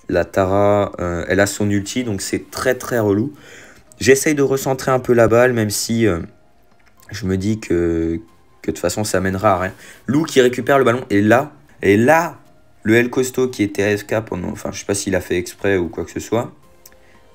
La Tara, elle a son ulti, donc c'est très très relou. J'essaye de recentrer un peu la balle, même si je me dis que de toute façon ça mènera à rien. Lou qui récupère le ballon, et là, le El Costo qui était AFK pendant, enfin je sais pas s'il a fait exprès ou quoi que ce soit,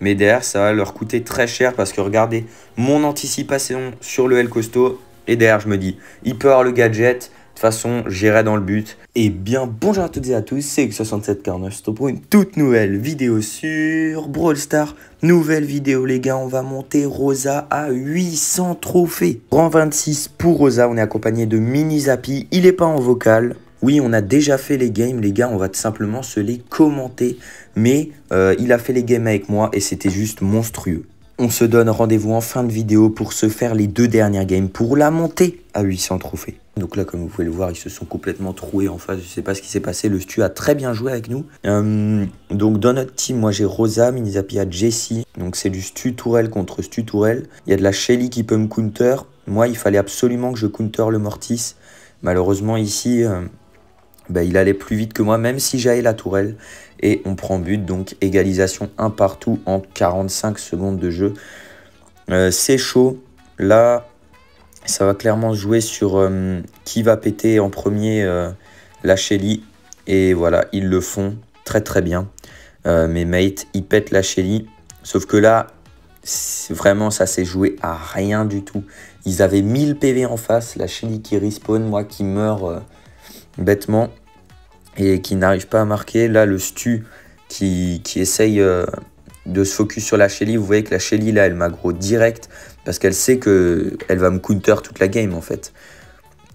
mais derrière ça va leur coûter très cher parce que regardez mon anticipation sur le El Costo, et derrière je me dis, il peut avoir le gadget, de toute façon j'irai dans le but. Et bien bonjour à toutes et à tous, c'est X6749 pour une toute nouvelle vidéo sur Brawl Stars. Nouvelle vidéo les gars, on va monter Rosa à 800 trophées. Rang 26 pour Rosa, on est accompagné de Mini Zappy, il est pas en vocal. Oui, on a déjà fait les games, les gars, on va tout simplement se les commenter. Mais il a fait les games avec moi et c'était juste monstrueux. On se donne rendez-vous en fin de vidéo pour se faire les 2 dernières games pour la montée à 800 trophées. Donc là, comme vous pouvez le voir, ils se sont complètement troués en face. Je sais pas ce qui s'est passé. Le Stu a très bien joué avec nous. Donc dans notre team, moi j'ai Rosa, Mini Zappy a Jessie. Donc c'est du Stu Tourelle contre Stu Tourelle. Il y a de la Shelly qui peut me counter. Moi, il fallait absolument que je counter le Mortis. Malheureusement ici... il allait plus vite que moi, même si j'avais la tourelle. Et on prend but, donc égalisation un partout en 45 secondes de jeu. C'est chaud. Là, ça va clairement se jouer sur qui va péter en premier la Shelly. Et voilà, ils le font très très bien. Mes mates, ils pètent la Shelly. Sauf que là, vraiment, ça s'est joué à rien du tout. Ils avaient 1000 PV en face. La Shelly qui respawn, moi qui meurs... bêtement et qui n'arrive pas à marquer. Là le Stu qui essaye de se focus sur la Shelly. Vous voyez que la Shelly là elle m'aggro direct parce qu'elle sait que elle va me counter toute la game en fait.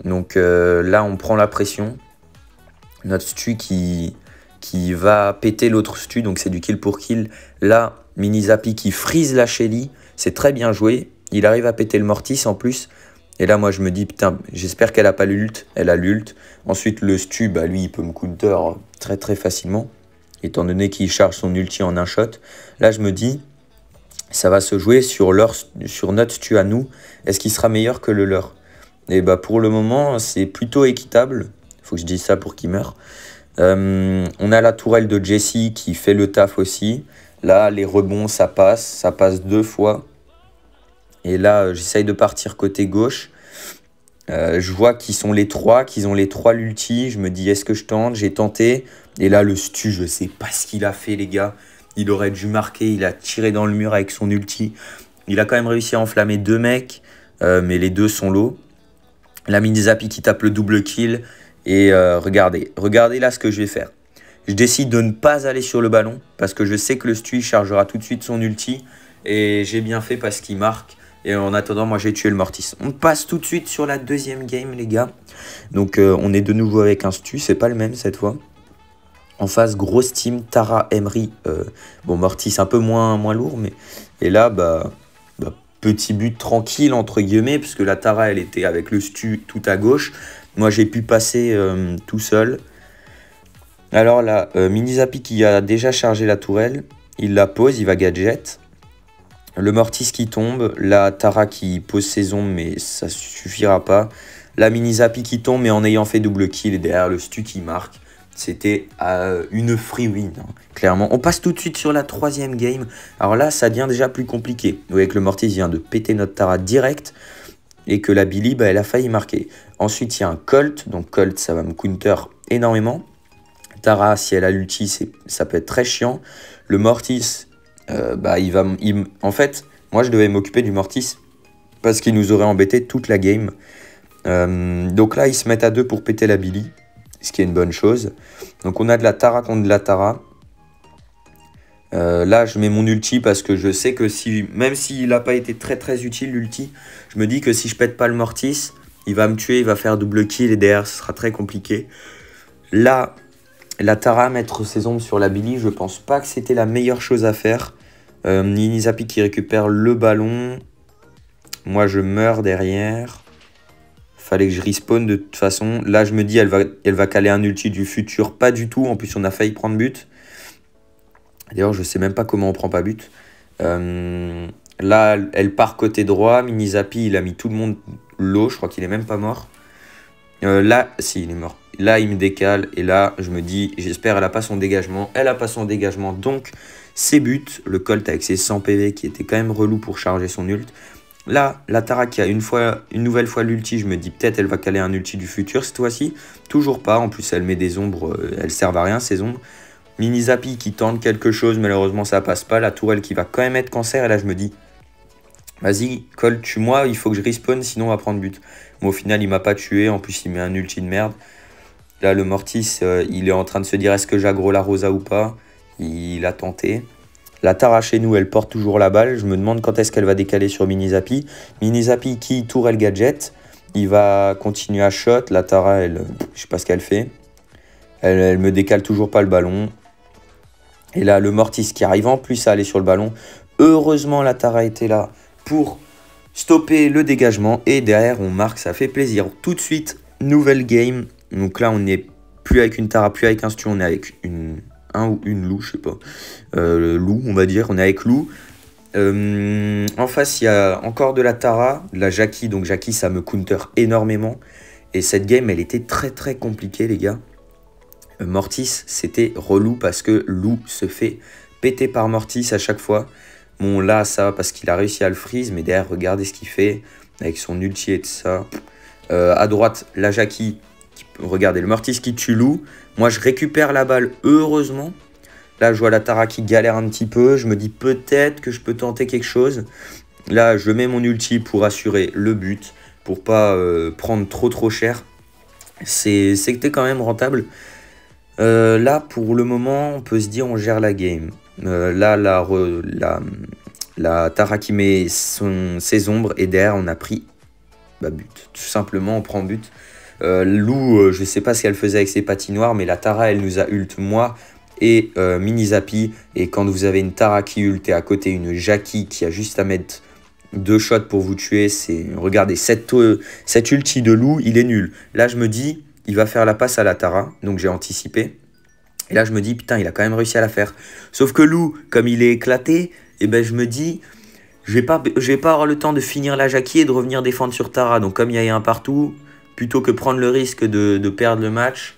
Donc là on prend la pression. Notre Stu qui va péter l'autre Stu, donc c'est du kill pour kill. Là Mini Zappy qui freeze la Shelly, c'est très bien joué. Il arrive à péter le Mortis en plus. Et là, moi, je me dis, putain, j'espère qu'elle a pas l'ult. Elle a l'ult. Ensuite, le Stu, lui, il peut me counter très, très facilement, étant donné qu'il charge son ulti en un shot. Là, je me dis, ça va se jouer sur notre Stu à nous. Est-ce qu'il sera meilleur que le leur? Et pour le moment, c'est plutôt équitable. Il faut que je dise ça pour qu'il meure. On a la tourelle de Jessie qui fait le taf aussi. Là, les rebonds, ça passe 2 fois. Et là, j'essaye de partir côté gauche. Je vois qu'ils ont les 3 l'ulti. Je me dis, est-ce que je tente? J'ai tenté. Et là, le Stu, je sais pas ce qu'il a fait, les gars. Il aurait dû marquer. Il a tiré dans le mur avec son ulti. Il a quand même réussi à enflammer 2 mecs. Mais les 2 sont low. La Mini Zappy qui tape le double kill. Et regardez là ce que je vais faire. Je décide de ne pas aller sur le ballon. Parce que je sais que le Stu chargera tout de suite son ulti. Et j'ai bien fait parce qu'il marque. Et en attendant, moi, j'ai tué le Mortis. On passe tout de suite sur la deuxième game, les gars. Donc, on est de nouveau avec un Stu. C'est pas le même cette fois. En face, grosse team. Tara, Emery. Mortis un peu moins lourd. Mais... Et là, petit but tranquille, entre guillemets. Parce que la Tara, elle était avec le Stu tout à gauche. Moi, j'ai pu passer tout seul. Alors là, Mini Zappy qui a déjà chargé la tourelle. Il la pose, il va gadget. Le Mortis qui tombe, la Tara qui pose ses ombres, mais ça suffira pas. La Mini Zappy qui tombe, mais en ayant fait double kill, et derrière le Stu qui marque. C'était une free win, hein, clairement. On passe tout de suite sur la 3e game. Alors là, ça devient déjà plus compliqué. Vous voyez que le Mortis vient de péter notre Tara direct, et que la Billy, elle a failli marquer. Ensuite, il y a un Colt, donc Colt, ça va me counter énormément. Tara, si elle a l'ulti, ça peut être très chiant. Le Mortis... en fait, moi je devais m'occuper du Mortis parce qu'il nous aurait embêté toute la game. Donc là, ils se mettent à 2 pour péter la Billy, ce qui est une bonne chose. Donc on a de la Tara contre de la Tara. Là, je mets mon ulti parce que je sais que même s'il n'a pas été très très utile l'ulti, je me dis que si je pète pas le Mortis, il va me tuer, il va faire double kill et derrière, ce sera très compliqué. Là, la Tara mettre ses ombres sur la Billy, je pense pas que c'était la meilleure chose à faire. Mini Zappy qui récupère le ballon. Moi, je meurs derrière. Fallait que je respawn de toute façon. Là, je me dis, elle va caler un ulti du futur. Pas du tout. En plus, on a failli prendre but. D'ailleurs, je sais même pas comment on prend pas but. Là, elle part côté droit. Mini Zappy, il a mis tout le monde low. Je crois qu'il est même pas mort. Là, si, il est mort. Là, il me décale. Et là, je me dis, j'espère elle a pas son dégagement. Elle a pas son dégagement. Donc, c'est but. Le Colt avec ses 100 PV qui était quand même relou pour charger son ult. Là, la Tara qui a une nouvelle fois l'ulti, je me dis peut-être elle va caler un ulti du futur cette fois-ci. Toujours pas, en plus elle met des ombres, elles servent à rien ces ombres. Mini Zappy qui tente quelque chose, malheureusement ça passe pas. La tourelle qui va quand même être cancer, et là je me dis, vas-y Colt, tue-moi, il faut que je respawn, sinon on va prendre but. Mais au final il m'a pas tué, en plus il met un ulti de merde. Là le Mortis, il est en train de se dire est-ce que j'aggro la Rosa ou pas. Il a tenté. La Tara chez nous, elle porte toujours la balle. Je me demande quand est-ce qu'elle va décaler sur Mini Zappy. Mini Zappy qui tourelle gadget. Il va continuer à shot. La Tara, elle, je sais pas ce qu'elle fait. Elle me décale toujours pas le ballon. Et là, le Mortis qui arrive en plus à aller sur le ballon. Heureusement, la Tara était là pour stopper le dégagement. Et derrière, on marque, ça fait plaisir. Tout de suite, nouvelle game. Donc là, on n'est plus avec une Tara, plus avec un Stu, on est avec un ou une loup, je sais pas. Loup, on va dire, on est avec loup. En face, il y a encore de la Tara, de la Jackie. Donc Jackie, ça me counter énormément. Et cette game, elle était très très compliquée, les gars. Mortis, c'était relou parce que loup se fait péter par Mortis à chaque fois. Bon, là, ça va parce qu'il a réussi à le freeze. Mais derrière, regardez ce qu'il fait avec son ulti et tout ça. À droite, la Jackie. Regardez, le Mortis qui tue loup. Moi, je récupère la balle, heureusement. Là, je vois la Tara qui galère un petit peu. Je me dis peut-être que je peux tenter quelque chose. Là, je mets mon ulti pour assurer le but, pour pas prendre trop cher. C'était quand même rentable. Là, pour le moment, on peut se dire on gère la game. Là, la Tara qui met ses ombres et derrière, on a pris but. Tout simplement, on prend but. Lou, je sais pas ce qu'elle faisait avec ses patinoires, mais la Tara, elle nous a ult, moi et Mini Zappy. Et quand vous avez une Tara qui ult et à côté une Jackie qui a juste à mettre 2 shots pour vous tuer, regardez, cette ulti de Lou, il est nul. Là, je me dis, il va faire la passe à la Tara, donc j'ai anticipé. Et là, je me dis, putain, il a quand même réussi à la faire. Sauf que Lou, comme il est éclaté, et ben, je me dis, je vais pas avoir le temps de finir la Jackie et de revenir défendre sur Tara. Donc, comme il y a un partout, plutôt que prendre le risque de perdre le match,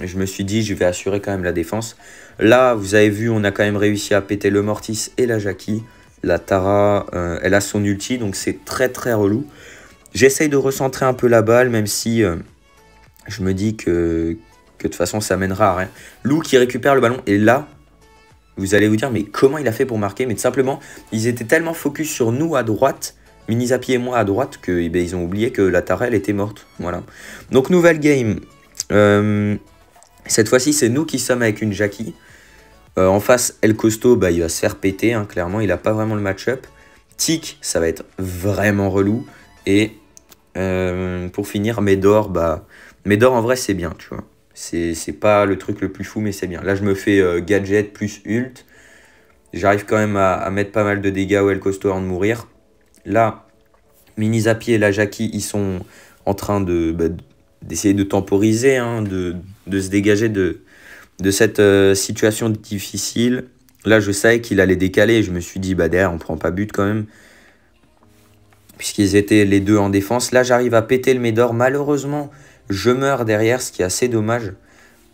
je me suis dit, je vais assurer quand même la défense. Là, vous avez vu, on a quand même réussi à péter le Mortis et la Jackie. La Tara, elle a son ulti, donc c'est très très relou. J'essaye de recentrer un peu la balle, même si je me dis que de toute façon, ça mènera à rien. Lou qui récupère le ballon, et là, vous allez vous dire, mais comment il a fait pour marquer? Mais tout simplement, ils étaient tellement focus sur nous à droite, Mini Zappy et moi à droite, que ils ont oublié que la Tara, elle était morte. Voilà. Donc, nouvelle game. Cette fois-ci, c'est nous qui sommes avec une Jackie. En face, El Costo, il va se faire péter, hein, clairement. Il n'a pas vraiment le match-up. Tic, ça va être vraiment relou. Et pour finir, Médor, Médor, en vrai, c'est bien, tu vois. C'est pas le truc le plus fou, mais c'est bien. Là, je me fais gadget plus ult. J'arrive quand même à mettre pas mal de dégâts au El Costo avant de mourir. Là, Mini Zappy et la Jackie, ils sont en train d'essayer de temporiser, hein, de se dégager de cette situation difficile. Là, je savais qu'il allait décaler. Je me suis dit, derrière, on prend pas but quand même. Puisqu'ils étaient les deux en défense. Là, j'arrive à péter le Médor. Malheureusement, je meurs derrière, ce qui est assez dommage.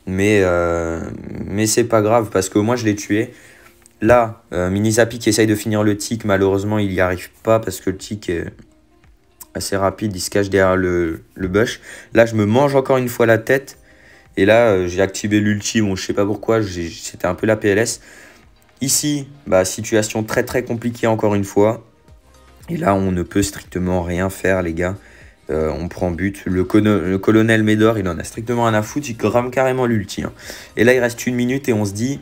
Mais c'est pas grave, parce que moi, je l'ai tué. Là, Mini Zappy qui essaye de finir le tic. Malheureusement, il n'y arrive pas, parce que le tic est assez rapide. Il se cache derrière le bush. Là, je me mange encore une fois la tête. Et là, j'ai activé l'ulti. Bon, je sais pas pourquoi. C'était un peu la PLS. Ici, situation très très compliquée encore une fois. Et là, on ne peut strictement rien faire, les gars. On prend but. Le colonel Médor, il en a strictement rien à foutre. Il crame carrément l'ulti. Hein. Et là, il reste 1 minute et on se dit,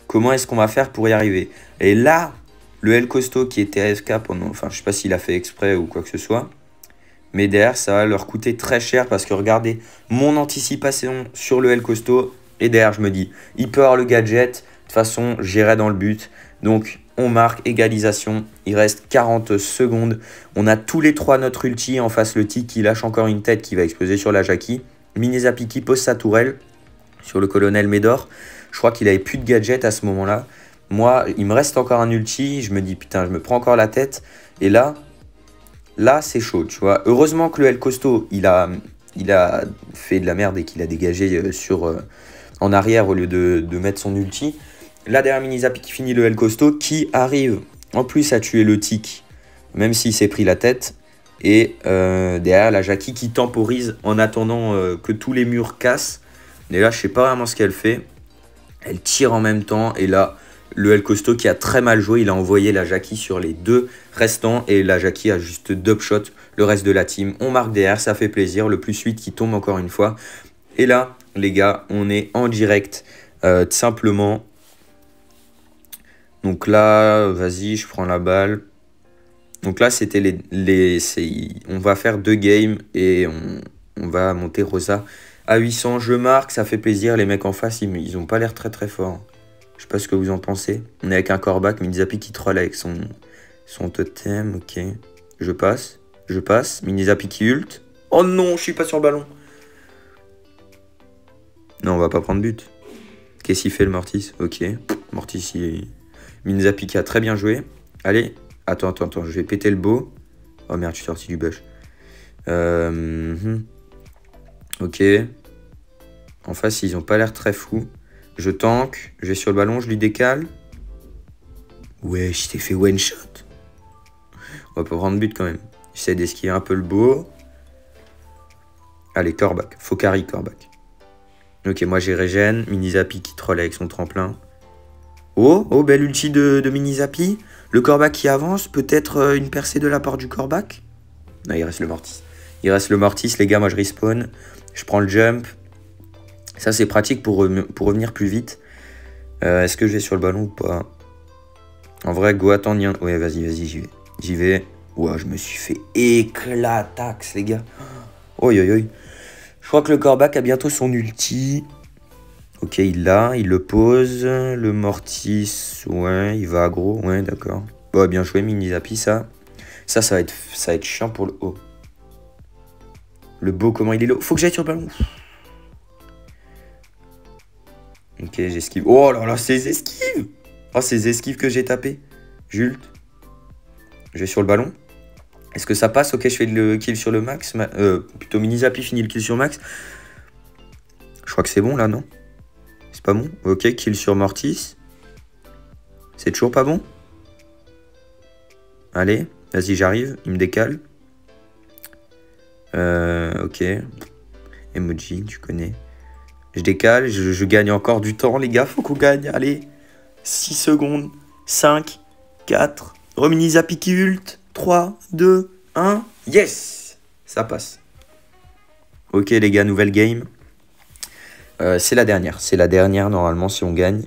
comment est-ce qu'on va faire pour y arriver? Et là, le El Costo qui était AFK pendant... Enfin, je sais pas s'il a fait exprès ou quoi que ce soit. Mais derrière, ça va leur coûter très cher parce que regardez, mon anticipation sur le El Costo. Et derrière, je me dis, il peut avoir le gadget. De toute façon, j'irai dans le but. Donc, on marque égalisation. Il reste 40 secondes. On a tous les 3 notre ulti. En face, le tic qui lâche encore une tête qui va exploser sur la Jackie. Mini Zappy qui pose sa tourelle sur le colonel Médor. Je crois qu'il avait plus de gadget à ce moment-là. Moi, il me reste encore un ulti. Je me dis, putain, je me prends encore la tête. Et là, c'est chaud, tu vois. Heureusement que le El Costo, il a il a fait de la merde et qu'il a dégagé en arrière au lieu de mettre son ulti. Là derrière Minizapi qui finit le El Costo, qui arrive en plus à tuer le tic, même s'il s'est pris la tête. Et derrière la Jackie qui temporise en attendant que tous les murs cassent. Et là je sais pas vraiment ce qu'elle fait. Elle tire en même temps et là le El Costo qui a très mal joué, il a envoyé la Jackie sur les 2 restants. Et la Jackie a juste dubshot le reste de la team. On marque derrière, ça fait plaisir. Le plus 8 qui tombe encore une fois. Et là les gars, on est en direct simplement. Donc là, vas-y, je prends la balle. Donc là, c'était on va faire 2 games et on va monter Rosa à 800. Je marque, ça fait plaisir. Les mecs en face, ils ont pas l'air très très forts. Je sais pas ce que vous en pensez. On est avec un corback, Minizapi qui troll avec son totem. Ok, je passe. Minizapi qui ult. Oh non, je suis pas sur le ballon. Non, on va pas prendre but. Qu'est-ce qu'il fait le Mortis? Ok, Mortis, Minizapi qui a très bien joué. Allez. Attends, je vais péter le beau. Oh merde, je suis sorti du bush. Ok. En face, ils ont pas l'air très fous. Je tank, je vais sur le ballon, je lui décale. Ouais, je t'ai fait one shot. On va pas prendre but quand même. J'essaie d'esquiver un peu le beau. Allez, Corbac. Faut carry Corbac. Ok, moi j'ai régène. Minizapi qui troll avec son tremplin. Oh, belle ulti de Minizapi. Le Corbac qui avance, peut-être une percée de la part du Corbac. Non, il reste le Mortis. Les gars, moi je respawn. Je prends le jump. Ça c'est pratique pour revenir plus vite. Est-ce que je vais sur le ballon ou pas? En vrai, go attendre. Ouais, vas-y, j'y vais. Ouah, je me suis fait éclatax, les gars. Oi. Je crois que le Corbac a bientôt son ulti. Ok, il le pose. Le Mortis, ouais, il va aggro. Ouais, d'accord. Bon, bien joué, Minizapi, ça. Ça va être chiant pour le haut. Le beau, comment il est low. Faut que j'aille sur le ballon. Ok, j'esquive. Oh là là, ces esquives. Oh, ces esquives que j'ai tapé. Jult. Je vais sur le ballon. Est-ce que ça passe? Ok, je fais le kill sur le max. Plutôt Minizapi finit le kill sur max. Je crois que c'est bon, là, non? C'est pas bon? Ok, kill sur Mortis. C'est toujours pas bon? Allez, vas-y, j'arrive. Il me décale. Ok. Emoji, tu connais. Je décale, je gagne encore du temps, les gars. Faut qu'on gagne. Allez. 6 secondes. 5, 4. Minizapi qui ult. 3, 2, 1. Yes! Ça passe. Ok, les gars, nouvelle game. C'est la dernière. C'est la dernière, normalement, si on gagne.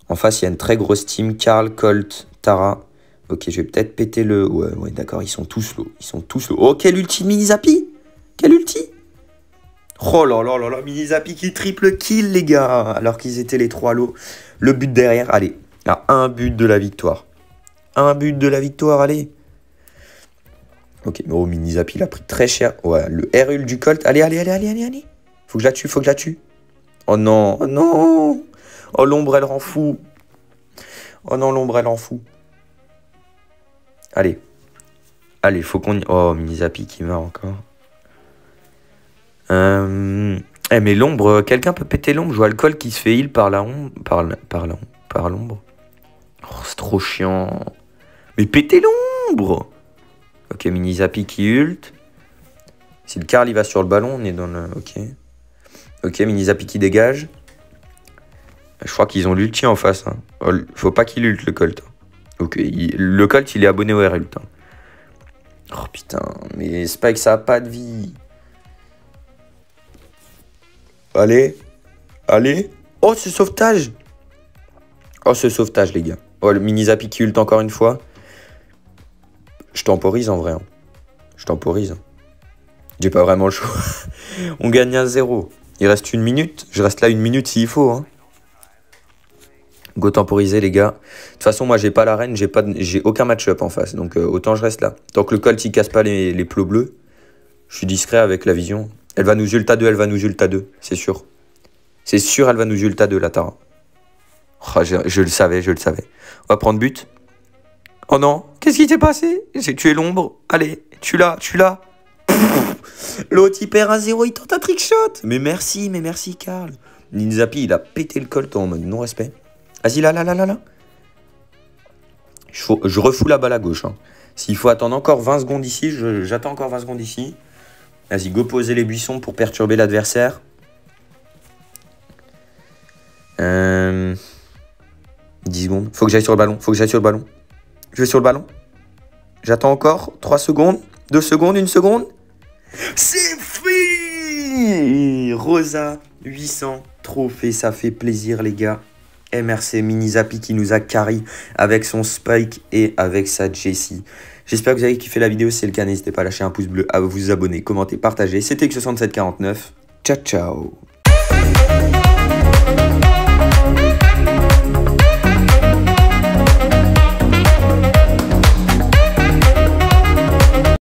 En face, il y a une très grosse team. Karl, Colt, Tara. Ok, je vais peut-être péter le... Ouais, d'accord, ils sont tous low. Oh, quel ulti de Minizapi! Quel ulti! Oh là là, Minizapi qui triple kill, les gars! Alors qu'ils étaient les 3 low. Le but derrière, allez. Ah, un but de la victoire. Allez. Ok, oh, Minizapi, il a pris très cher. Ouais, le RUL du Colt. Allez. Faut que je la tue. Oh non. Oh, l'ombre, elle rend fou. Oh non, l'ombre, elle rend fou. Allez, faut qu'on y... Oh, Minizapi qui meurt encore. Mais l'ombre, quelqu'un peut péter l'ombre. Je vois le Colt qui se fait heal par l'ombre. Oh, c'est trop chiant. Mais pétez l'ombre! Ok, Minizapi qui ult. Si le Karl il va sur le ballon, on est dans le... Ok, Minizapi qui dégage. Je crois qu'ils ont l'ulti en face. Hein. Oh, faut pas qu'il ult le Colt. Ok, le Colt il est abonné au RUlt. Hein. Oh putain, mais Spike ça a pas de vie. Allez. Oh, ce sauvetage, les gars. Oh, le Minizapi qui ult encore une fois. Je temporise en vrai. Hein. J'ai pas vraiment le choix. On gagne 1-0. Il reste 1 minute. Je reste là 1 minute s'il faut. Hein. Go temporiser, les gars. De toute façon, moi, j'ai pas l'arène. J'ai aucun match-up en face. Donc, autant je reste là. Tant que le Colt, il casse pas les plots bleus. Je suis discret avec la vision. Elle va nous ult à 2. C'est sûr. Elle va nous ult à 2, la Tara. Oh, je le savais. On va prendre but. Oh non. Qu'est-ce qui s'est passé? J'ai tué l'ombre. Allez, tu l'as. L'autre, il perd 1-0, il tente un trickshot. Mais merci, Karl. Ninzapi, il a pété le colt en mode non-respect. Vas-y, là. Je refous la balle à gauche. Hein. S'il faut attendre encore 20 secondes ici, j'attends encore 20 secondes ici. Vas-y, go poser les buissons pour perturber l'adversaire. 10 secondes. Faut que j'aille sur le ballon. Je vais sur le ballon. J'attends encore 3 secondes. 2 secondes, 1 seconde. C'est fini. Rosa 800 trophées. Ça fait plaisir, les gars. MRC Minizapi qui nous a carry avec son Spike et avec sa Jessie. J'espère que vous avez kiffé la vidéo. Si c'est le cas, n'hésitez pas à lâcher un pouce bleu, à vous abonner, commenter, partager. C'était X6749. Ciao, ciao.